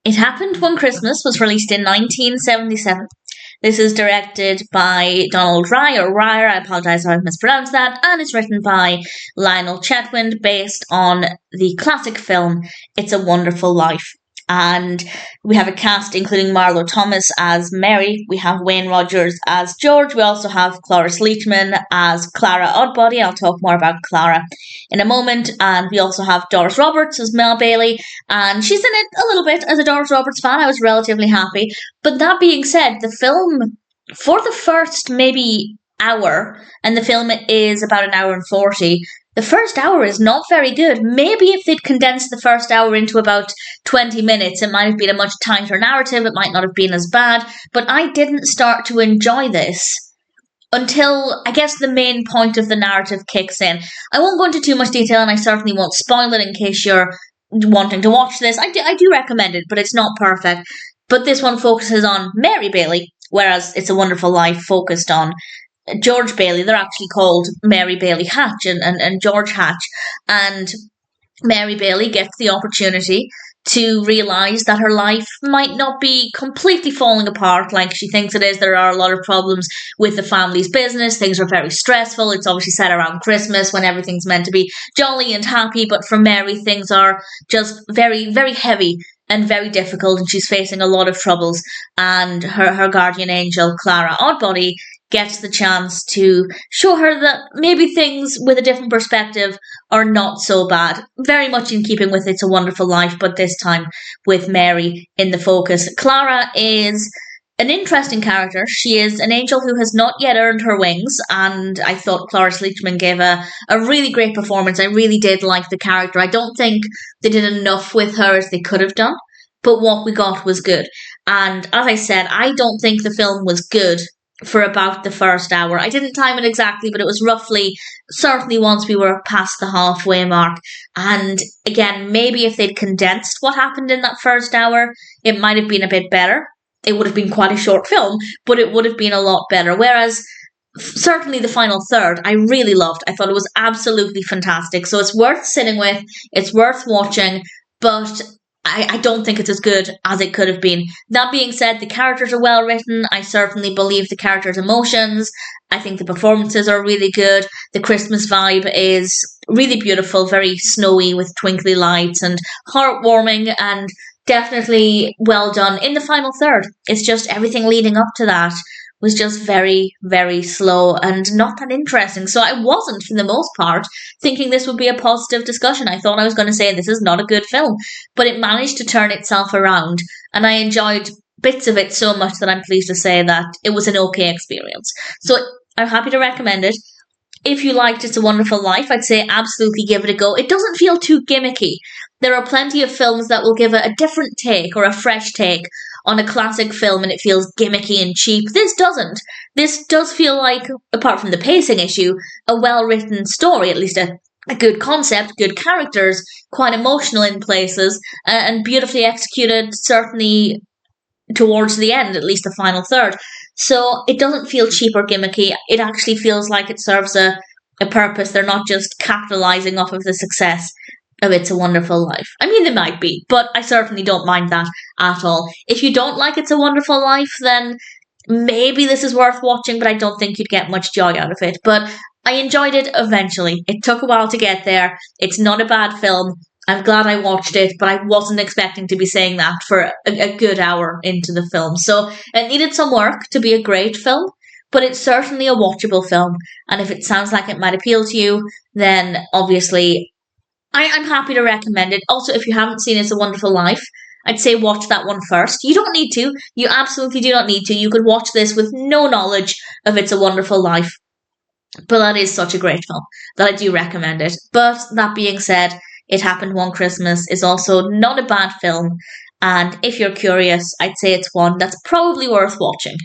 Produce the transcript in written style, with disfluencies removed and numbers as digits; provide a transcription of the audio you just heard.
It Happened One Christmas was released in 1977. This is directed by Donald Wrye, or Wrye, I apologise if I've mispronounced that, and it's written by Lionel Chetwynd, based on the classic film It's a Wonderful Life. And we have a cast including Marlo Thomas as Mary, we have Wayne Rogers as George, we also have Cloris Leachman as Clara Oddbody. I'll talk more about Clara in a moment. And we also have Doris Roberts as Mel Bailey, and she's in it a little bit. As a Doris Roberts fan, I was relatively happy. But that being said, the film, for the first maybe hour, and the film is about an hour and 40, the first hour is not very good. Maybe if they'd condensed the first hour into about 20 minutes, it might have been a much tighter narrative. It might not have been as bad. But I didn't start to enjoy this until, I guess, the main point of the narrative kicks in. I won't go into too much detail, and I certainly won't spoil it in case you're wanting to watch this. I do recommend it, but it's not perfect. But this one focuses on Mary Bailey, whereas It's a Wonderful Life focused on George Bailey. They're actually called Mary Bailey Hatch and George Hatch. And Mary Bailey gets the opportunity to realise that her life might not be completely falling apart like she thinks it is. There are a lot of problems with the family's business. Things are very stressful. It's obviously set around Christmas when everything's meant to be jolly and happy. But for Mary, things are just very, very heavy and very difficult, and she's facing a lot of troubles. And her guardian angel, Clara Oddbody, gets the chance to show her that maybe things with a different perspective are not so bad. Very much in keeping with It's a Wonderful Life, but this time with Mary in the focus. Clara is an interesting character. She is an angel who has not yet earned her wings, and I thought Cloris Leachman gave a really great performance. I really did like the character. I don't think they did enough with her as they could have done, but what we got was good. And as I said, I don't think the film was good for about the first hour. I didn't time it exactly, but it was roughly, certainly once we were past the halfway mark. And again, maybe if they'd condensed what happened in that first hour, it might have been a bit better. It would have been quite a short film, but it would have been a lot better. Whereas certainly the final third, I really loved. I thought it was absolutely fantastic. So it's worth sitting with, it's worth watching, but I don't think it's as good as it could have been. That being said, the characters are well written. I certainly believe the characters' emotions. I think the performances are really good. The Christmas vibe is really beautiful, very snowy with twinkly lights and heartwarming, and definitely well done. In the final third, it's just everything leading up to that was just very, very slow and not that interesting. So I wasn't, for the most part, thinking this would be a positive discussion. I thought I was going to say this is not a good film, but it managed to turn itself around, and I enjoyed bits of it so much that I'm pleased to say that it was an okay experience. So I'm happy to recommend it. If you liked It's a Wonderful Life, I'd say absolutely give it a go. It doesn't feel too gimmicky. There are plenty of films that will give it a different take or a fresh take on a classic film and it feels gimmicky and cheap. This doesn't. This does feel like, apart from the pacing issue, a well-written story, at least a good concept, good characters, quite emotional in places, and beautifully executed, certainly towards the end, at least the final third. So it doesn't feel cheap or gimmicky. It actually feels like it serves a purpose. They're not just capitalising off of the success of It's a Wonderful Life. I mean, they might be, but I certainly don't mind that at all. If you don't like It's a Wonderful Life, then maybe this is worth watching, but I don't think you'd get much joy out of it. But I enjoyed it eventually. It took a while to get there. It's not a bad film. I'm glad I watched it, but I wasn't expecting to be saying that for a good hour into the film. So it needed some work to be a great film, but it's certainly a watchable film. And if it sounds like it might appeal to you, then obviously I'm happy to recommend it. Also, if you haven't seen It's a Wonderful Life, I'd say watch that one first. You don't need to. You absolutely do not need to. You could watch this with no knowledge of It's a Wonderful Life. But that is such a great film that I do recommend it. But that being said, It Happened One Christmas is also not a bad film. And if you're curious, I'd say it's one that's probably worth watching.